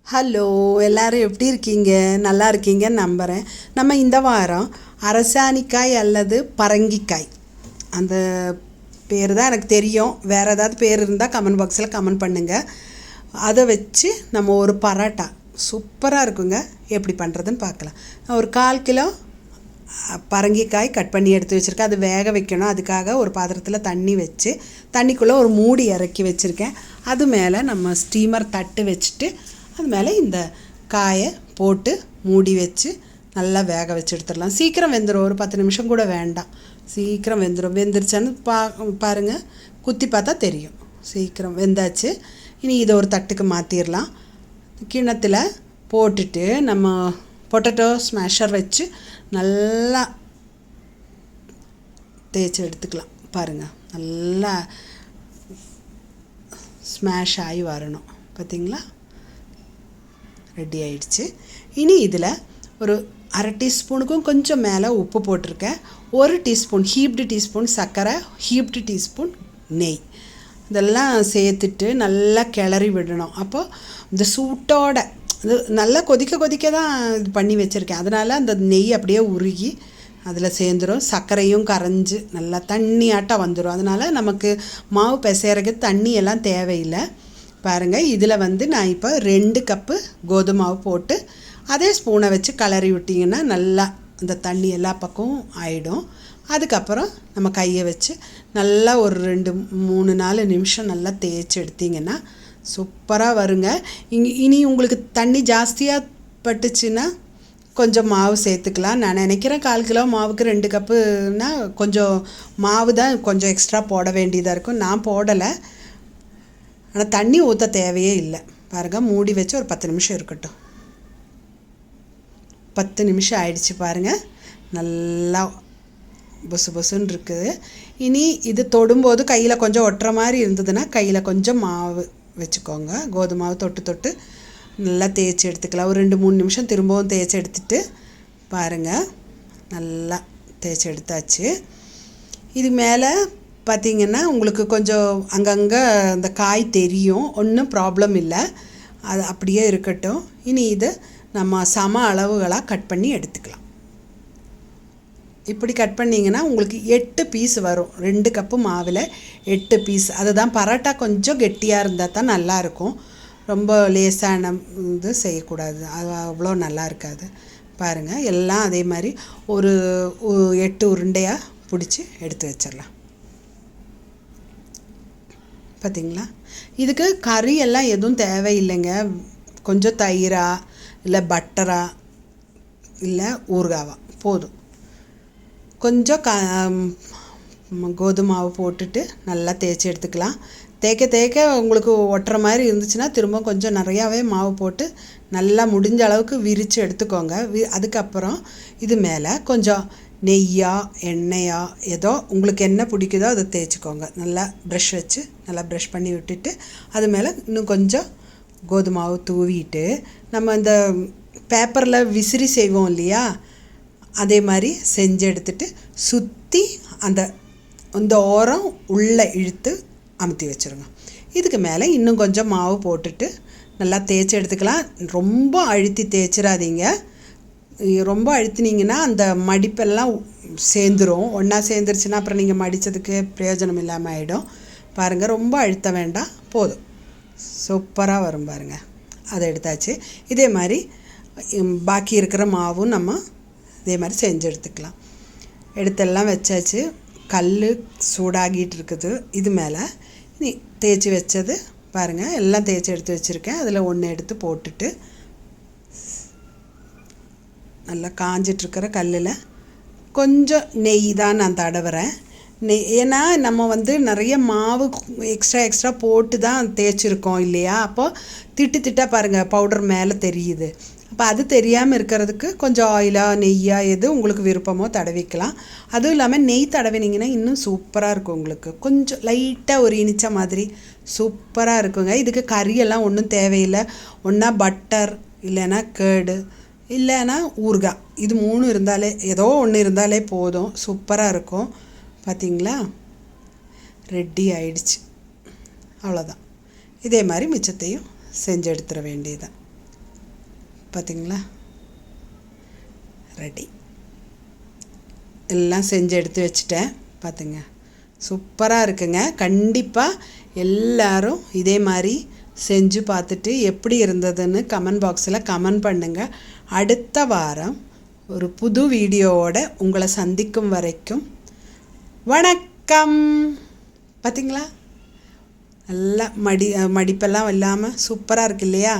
Hello, எல்லாரும் எப்படி இருக்கீங்க? நல்லா இருக்கீங்கன்னு நம்புகிறேன். நம்ம இந்த வாரம் அரசாணிக்காய் அல்லது பரங்கிக்காய், அந்த பேர் தான் எனக்கு தெரியும். வேறு ஏதாவது பேர் இருந்தால் கமெண்ட் பாக்ஸில் கமெண்ட் பண்ணுங்கள். அதை வச்சு நம்ம ஒரு பரோட்டா சூப்பராக இருக்குங்க. எப்படி பண்ணுறதுன்னு பார்க்கலாம். நான் ஒரு 1/4 கிலோ பரங்கிக்காய் கட் பண்ணி எடுத்து வச்சுருக்கேன். அது வேக வைக்கணும். அதுக்காக ஒரு பாத்திரத்தில் தண்ணி வச்சு தண்ணிக்குள்ளே ஒரு மூடி இறக்கி வச்சுருக்கேன். அது மேலே நம்ம ஸ்டீமர் தட்டு வச்சுட்டு அது மேலே இந்த காயை போட்டு மூடி வச்சு நல்லா வேக வச்சு எடுத்துடலாம். சீக்கிரம் வெந்துடும். ஒரு 10 நிமிஷம் கூட வேண்டாம், சீக்கிரம் வெந்துடும். வெந்துருச்சான்னு பாருங்கள், குத்தி பார்த்தா தெரியும். சீக்கிரம் வெந்தாச்சு. இனி இதை ஒரு தட்டுக்கு மாற்றிடலாம். கிண்ணத்தில் போட்டுட்டு நம்ம பொட்டேட்டோ ஸ்மாஷர் வச்சு நல்லா தேய்ச்சி எடுத்துக்கலாம். பாருங்கள், நல்லா ஸ்மாஷ் ஆகி வரணும். பார்த்திங்களா, ரெடி ஆயிடுச்சு. இனி இதில் ஒரு 1/2 டீஸ்பூனுக்கும் கொஞ்சம் மேலே உப்பு போட்டிருக்கேன். 1 டீஸ்பூன் ஹீப்டு டீஸ்பூன் சர்க்கரை, ஹீப்டு டீஸ்பூன் நெய், இதெல்லாம் சேர்த்துட்டு நல்லா கிளறி விடணும். அப்போது இந்த சூட்டோட இது நல்லா கொதிக்க தான் இது பண்ணி வச்சுருக்கேன். அதனால் அந்த நெய் அப்படியே உருகி அதில் சேர்ந்துடும். சர்க்கரையும் கரைஞ்சி நல்லா தண்ணியாட்டம் வந்துடும். அதனால் நமக்கு மாவு பிசைறதுக்கு தண்ணி எல்லாம் தேவையில்லை. பாருங்கள், இதில் நான் இப்போ 2 கப்பு கோதுமை மாவு போட்டு அதே ஸ்பூனை வச்சு கிளறி விட்டிங்கன்னா நல்லா அந்த தண்ணி எல்லா பக்கமும் ஆகிடும். அதுக்கப்புறம் நம்ம கையை வச்சு நல்லா ஒரு 2-3-4 நிமிஷம் நல்லா தேய்ச்சி எடுத்திங்கன்னா சூப்பராக வருங்க. இனி உங்களுக்கு தண்ணி ஜாஸ்தியாக பட்டுச்சுன்னா கொஞ்சம் மாவு சேர்த்துக்கலாம். நான் நினைக்கிறேன் 1/4 கிலோ மாவுக்கு 2 கப்புன்னா கொஞ்சம் மாவு தான் கொஞ்சம் எக்ஸ்ட்ரா போட வேண்டியதாக இருக்கும். நான் போடலை, ஆனால் தண்ணி ஊற்ற தேவையே இல்லை. பாருங்கள், மூடி வச்சு ஒரு 10 நிமிஷம் இருக்கட்டும். 10 நிமிஷம் ஆயிடுச்சு. பாருங்கள், நல்லா பொசுன்னு இருக்குது. இனி இது தொடும்போது கையில் கொஞ்சம் ஒட்டுற மாதிரி இருந்ததுன்னா கையில் கொஞ்சம் மாவு வச்சுக்கோங்க. கோதுமை மாவு தொட்டு நல்லா தேய்ச்சி எடுத்துக்கலாம். ஒரு 2-3 நிமிஷம் திரும்பவும் தேய்ச்சி எடுத்துட்டு பாருங்கள், நல்லா தேய்ச்சி எடுத்தாச்சு. இது மேலே பார்த்திங்கன்னா உங்களுக்கு கொஞ்சம் அங்கங்கே அந்த காய் தெரியும், ஒன்றும் ப்ராப்ளம் இல்லை, அது அப்படியே இருக்கட்டும். இனி இதை நம்ம சம அளவுகளாக கட் பண்ணி எடுத்துக்கலாம். இப்படி கட் பண்ணிங்கன்னா உங்களுக்கு 8 பீஸ் வரும். 2 கப்பு மாவில் 8 பீஸ். அதுதான் பரோட்டா கொஞ்சம் கெட்டியாக இருந்தால் தான் நல்லாயிருக்கும். ரொம்ப லேசான இது செய்யக்கூடாது, அது அவ்வளோ நல்லா இருக்காது. பாருங்கள், எல்லாம் அதே மாதிரி ஒரு 8 உருண்டையாக பிடிச்சி எடுத்து வச்சிடலாம். பார்த்திங்களா, இதுக்கு கறி எல்லாம் எதுவும் தேவையில்லைங்க. கொஞ்சம் தயிரா இல்லை பட்டரா இல்லை ஊறுகாவா போதும். கொஞ்சம் கோதுமை மாவு போட்டுட்டு நல்லா தேய்ச்சி எடுத்துக்கலாம். தேய்க்க உங்களுக்கு ஒட்டுற மாதிரி இருந்துச்சுன்னா திரும்ப கொஞ்சம் நிறையாவே மாவு போட்டு நல்லா முடிஞ்ச அளவுக்கு விரித்து எடுத்துக்கோங்க. அதுக்கப்புறம் இது மேலே கொஞ்சம் நெய்யா எண்ணெயா ஏதோ உங்களுக்கு என்ன பிடிக்குதோ அதை தேய்ச்சிக்கோங்க. நல்லா ப்ரஷ் வச்சு நல்லா ப்ரஷ் பண்ணி விட்டுட்டு அது மேலே இன்னும் கொஞ்சம் கோதுமை மாவு தூவிட்டு நம்ம இந்த பேப்பரில் விசிறி செய்வோம் இல்லையா, அதே மாதிரி செஞ்சு எடுத்துட்டு சுற்றி அந்த ஓரம் உள்ளே இழுத்து அமுத்தி வச்சுருங்க. இதுக்கு மேலே இன்னும் கொஞ்சம் மாவு போட்டுட்டு நல்லா தேய்ச்சி எடுத்துக்கலாம். ரொம்ப அழுத்தி தேய்ச்சிடாதீங்க. ரொம்ப அழுத்தினீங்கன்னா அந்த மடிப்பெல்லாம் சேர்ந்துடும். ஒன்றா சேர்ந்துருச்சுன்னா அப்புறம் நீங்கள் மடித்ததுக்கு பிரயோஜனம் இல்லாமல் ஆகிடும். பாருங்கள், ரொம்ப அழுத்த வேண்டாம், போதும். சூப்பராக வரும் பாருங்கள். அதை எடுத்தாச்சு. இதே மாதிரி பாக்கி இருக்கிற மாவும் நம்ம இதே மாதிரி செஞ்சு எடுத்துக்கலாம். எடுத்தெல்லாம் வச்சாச்சு. கல் சூடாகிட்டு இருக்குது. இது மேலே நீ தேய்ச்சி வச்சது பாருங்கள், எல்லாம் தேய்ச்சி எடுத்து வச்சுருக்கேன். அதில் ஒன்று எடுத்து போட்டுட்டு நல்லா காஞ்சிட்ருக்கிற கல்லில் கொஞ்சம் நெய் தான் நான் தடவுறேன். ஏன்னா நம்ம நிறைய மாவு எக்ஸ்ட்ரா போட்டு தான் தேய்ச்சிருக்கோம் இல்லையா, அப்போது திட்டாக பாருங்கள் பவுடர் மேலே தெரியுது. அப்போ அது தெரியாமல் இருக்கிறதுக்கு கொஞ்சம் ஆயிலாக நெய்யா எது உங்களுக்கு விருப்பமோ தடவிக்கலாம். அதுவும் இல்லாமல் நெய் தடவினீங்கன்னா இன்னும் சூப்பராக இருக்கும். உங்களுக்கு கொஞ்சம் லைட்டாக ஒரு இனிச்ச மாதிரி சூப்பராக இருக்குங்க. இதுக்கு கறியெல்லாம் ஒன்றும் தேவையில்லை. ஒன்றா பட்டர் இல்லைன்னா கேர்டு இல்லைன்னா ஊறுகாய், இது 3 இருந்தாலே ஏதோ ஒன்று இருந்தாலே போதும், சூப்பராக இருக்கும். பார்த்திங்களா, ரெடி ஆயிடுச்சு. அவ்வளோதான். இதே மாதிரி மிச்சத்தையும் செஞ்சு எடுத்துட வேண்டியதுதான். பார்த்திங்களா? ரெடி. எல்லாம் செஞ்சு எடுத்து வச்சுட்டேன். பார்த்துங்க, சூப்பராக இருக்குங்க. கண்டிப்பாக எல்லாரும் இதே மாதிரி செஞ்சு பார்த்துட்டு எப்படி இருந்ததுன்னு கமெண்ட் பாக்ஸில் கமெண்ட் பண்ணுங்கள். அடுத்த வாரம் ஒரு புது வீடியோவோட உங்களை சந்திக்கும் வரைக்கும் வணக்கம். பார்த்திங்களா, நல்லா மடிப்பெல்லாம் இல்லாமல் சூப்பராக இருக்கு இல்லையா?